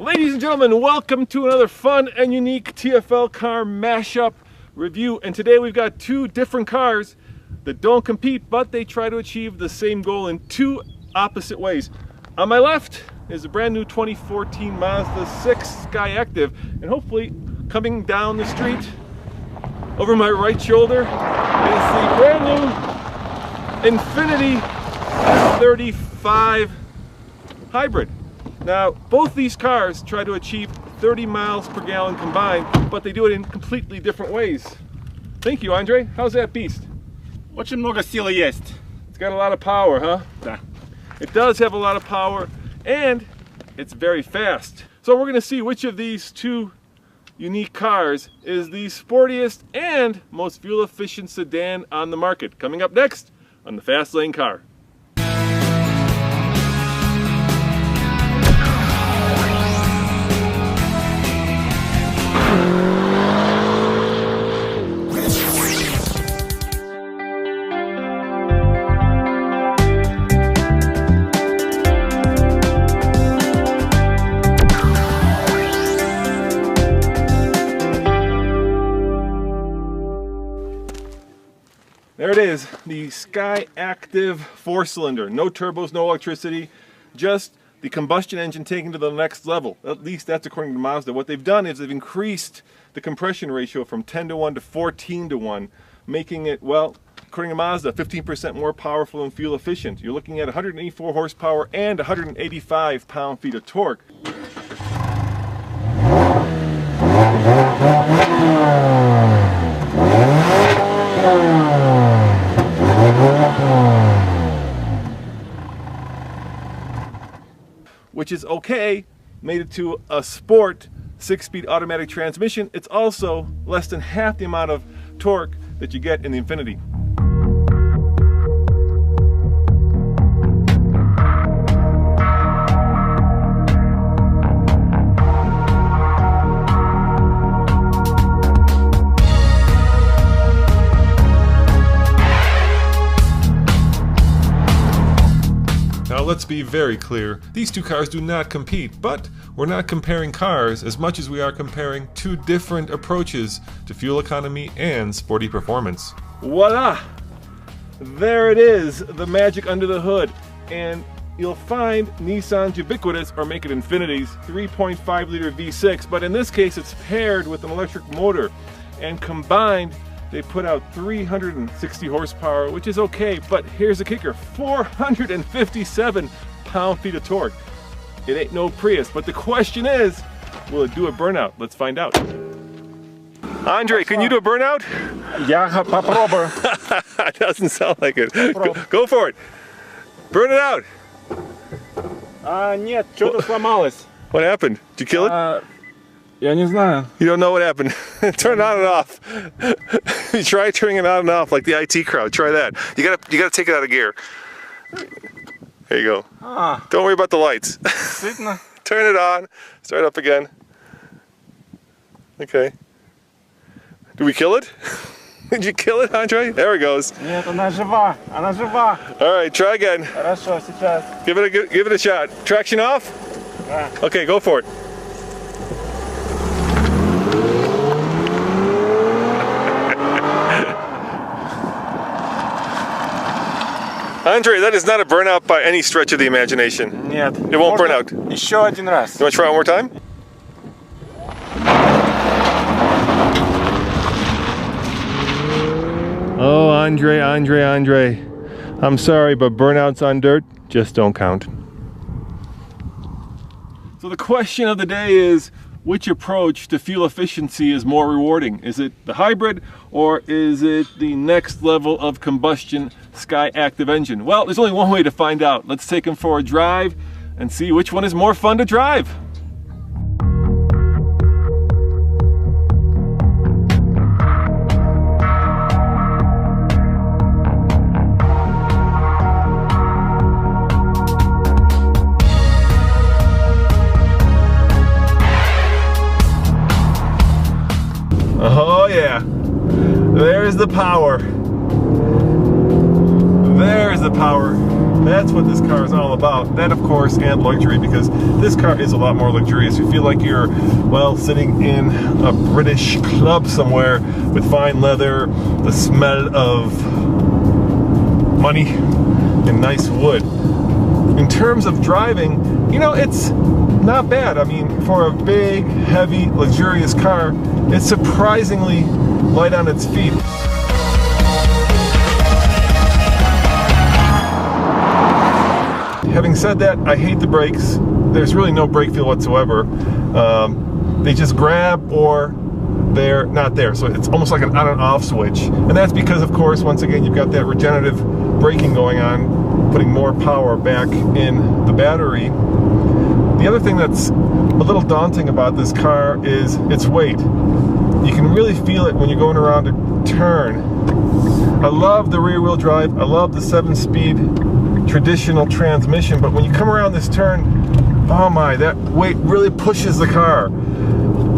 Ladies and gentlemen, welcome to another fun and unique TFL car mashup review. And today we've got two different cars that don't compete, but they try to achieve the same goal in two opposite ways. On my left is a brand new 2014 Mazda 6 Sky Active, and hopefully coming down the street over my right shoulder is the brand new Infiniti M35 hybrid. Now, both these cars try to achieve 30 miles per gallon combined, but they do it in completely different ways. Thank you, Andre. How's that beast? Очень много силы есть. It's got a lot of power, huh? Да. It does have a lot of power, and it's very fast. So we're gonna see which of these two unique cars is the sportiest and most fuel-efficient sedan on the market. Coming up next on the Fast Lane Car. There it is, the Sky Active 4-cylinder. No turbos, no electricity, just the combustion engine taken to the next level. At least that's according to Mazda. What they've done is they've increased the compression ratio from 10:1 to 14:1, making it, well, according to Mazda, 15% more powerful and fuel efficient. You're looking at 184 horsepower and 185 pound-feet of torque. Which is okay, made it to a sport 6-speed automatic transmission. It's also less than half the amount of torque that you get in the Infiniti. Now let's be very clear, these two cars do not compete, but we're not comparing cars as much as we are comparing two different approaches to fuel economy and sporty performance. Voila! There it is, the magic under the hood. And you'll find Nissan's ubiquitous, or make it Infiniti's, 3.5-liter V6, but in this case it's paired with an electric motor, and combined they put out 360 horsepower, which is okay, but here's the kicker, 457 pound-feet of torque. It ain't no Prius, but the question is, will it do a burnout? Let's find out. Andre, can you do a burnout? Я попробую. It doesn't sound like it. Go for it. Burn it out. Нет, что-то сломалось. What happened? Did you kill it? Я не знаю. You don't know what happened. Turn it on and off. You try turning it on and off like the IT crowd. Try that. You gotta take it out of gear. There you go. Don't worry about the lights. Turn it on. Start up again. Okay. Did we kill it? Did you kill it, Andre? There it goes. Нет, она жива. Она жива. All right, try again. Хорошо, сейчас. Give it a shot. Traction off? Okay, go for it. Andre, that is not a burnout by any stretch of the imagination. Нет. It won't burn out. Еще один раз. You want to try one more time? Oh, Andre. I'm sorry, but burnouts on dirt just don't count. So the question of the day is, which approach to fuel efficiency is more rewarding? Is it the hybrid, or is it the next level of combustion Sky Active engine? Well, there's only one way to find out. Let's take them for a drive and see which one is more fun to drive. Oh yeah, there's the power. There's the power. That's what this car is all about. That, of course, and luxury, because this car is a lot more luxurious. You feel like you're, well, sitting in a British club somewhere with fine leather, the smell of money, and nice wood. In terms of driving, you know, it's not bad. I mean, for a big, heavy, luxurious car, it's surprisingly light on its feet. Having said that, I hate the brakes. There's really no brake feel whatsoever. They just grab or they're not there. So it's almost like an on and off switch. And that's because, of course, once again, you've got that regenerative braking going on, putting more power back in the battery. The other thing that's a little daunting about this car is its weight. You can really feel it when you're going around a turn. I love the rear wheel drive. I love the 7-speed traditional transmission, but when you come around this turn, oh my, that weight really pushes the car.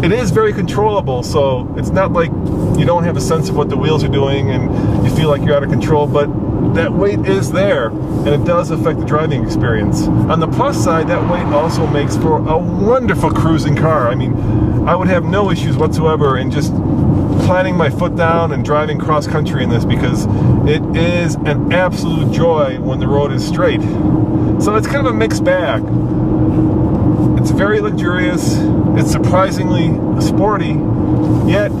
It is very controllable, so it's not like you don't have a sense of what the wheels are doing and you feel like you're out of control, but that weight is there, and it does affect the driving experience. On the plus side, that weight also makes for a wonderful cruising car. I mean, I would have no issues whatsoever in just planting my foot down and driving cross country in this, because it is an absolute joy when the road is straight. So it's kind of a mixed bag. It's very luxurious, it's surprisingly sporty, yet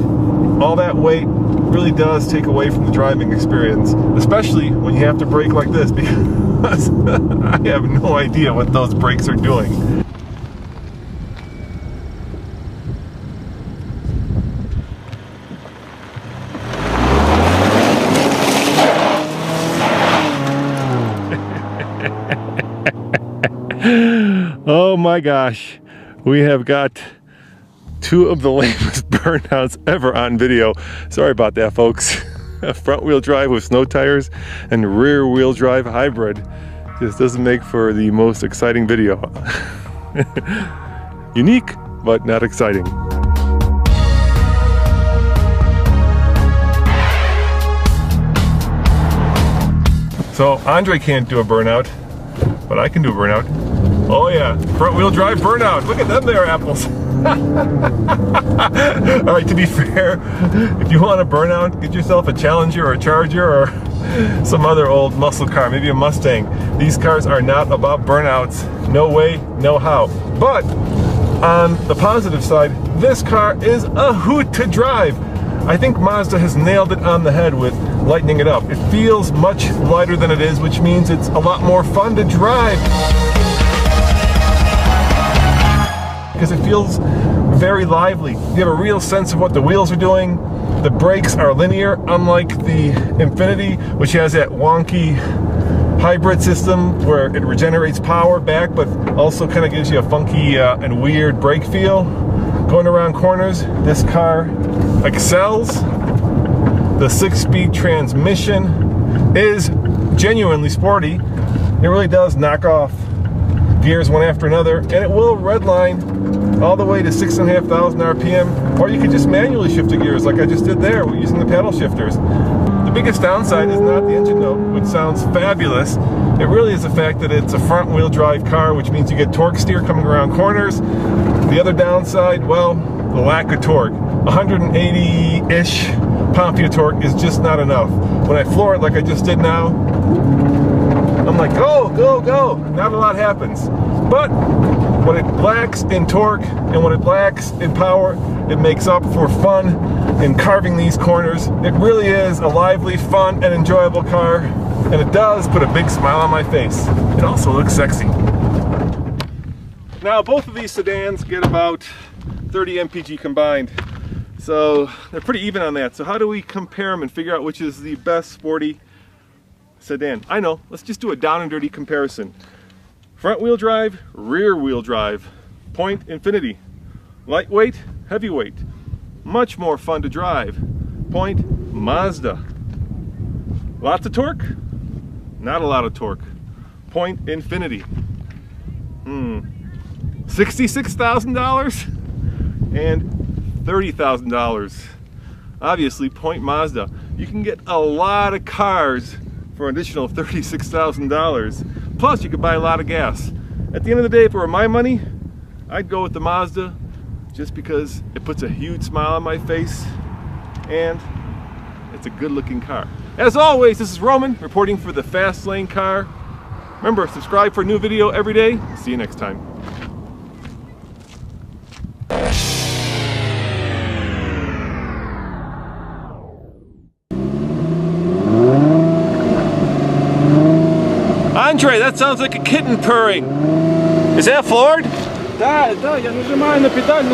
all that weight really does take away from the driving experience, especially when you have to brake like this, because I have no idea what those brakes are doing. Oh my gosh, we have got two of the lamest burnouts ever on video. Sorry about that, folks. Front wheel drive with snow tires and rear wheel drive hybrid just doesn't make for the most exciting video. Unique, but not exciting. So Andre can't do a burnout, but I can do a burnout. Oh yeah, front wheel drive burnout. Look at them there, apples. All right, to be fair, if you want a burnout, get yourself a Challenger or a Charger or some other old muscle car, maybe a Mustang. These cars are not about burnouts. No way, no how. But on the positive side, this car is a hoot to drive. I think Mazda has nailed it on the head with lightening it up. It feels much lighter than it is, which means it's a lot more fun to drive. Because it feels very lively. You have a real sense of what the wheels are doing. The brakes are linear, unlike the Infiniti, which has that wonky hybrid system where it regenerates power back, but also kind of gives you a funky and weird brake feel. Going around corners, this car excels. The 6-speed transmission is genuinely sporty. It really does knock off gears one after another, and it will redline all the way to 6,500 RPM, or you could just manually shift the gears like I just did there using the paddle shifters. The biggest downside is not the engine note, which sounds fabulous. It really is the fact that it's a front wheel drive car, which means you get torque steer coming around corners. The other downside, well, the lack of torque. 180-ish pound-feet of torque is just not enough. When I floor it like I just did now, I'm like, go, go, go. Not a lot happens. But when it lacks in torque and when it lacks in power, it makes up for fun in carving these corners. It really is a lively, fun, and enjoyable car, and it does put a big smile on my face. It also looks sexy. Now, both of these sedans get about 30 mpg combined, so they're pretty even on that. So how do we compare them and figure out which is the best sporty sedan? I know, let's just do a down and dirty comparison. Front wheel drive, rear wheel drive. Point Infiniti. Lightweight, heavyweight. Much more fun to drive. Point Mazda. Lots of torque? Not a lot of torque. Point Infiniti. $66,000 and $30,000. Obviously, Point Mazda. You can get a lot of cars for an additional $36,000. Plus, you could buy a lot of gas. At the end of the day, if it were my money, I'd go with the Mazda just because it puts a huge smile on my face and it's a good-looking car. As always, this is Roman reporting for the Fast Lane Car. Remember, subscribe for a new video every day. See you next time. Andre, that sounds like a kitten purring. Is that Ford? Да, я нажимаю на педаль,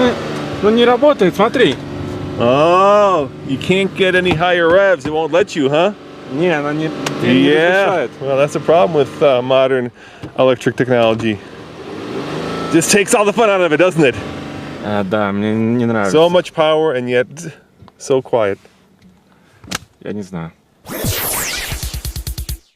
но не работает, смотри. Oh, you can't get any higher revs. It won't let you, huh? Не, она не разрешает. Well, that's the problem with modern electric technology. Just takes all the fun out of it, doesn't it? Да, мне не нравится. So much power and yet so quiet. Я не знаю.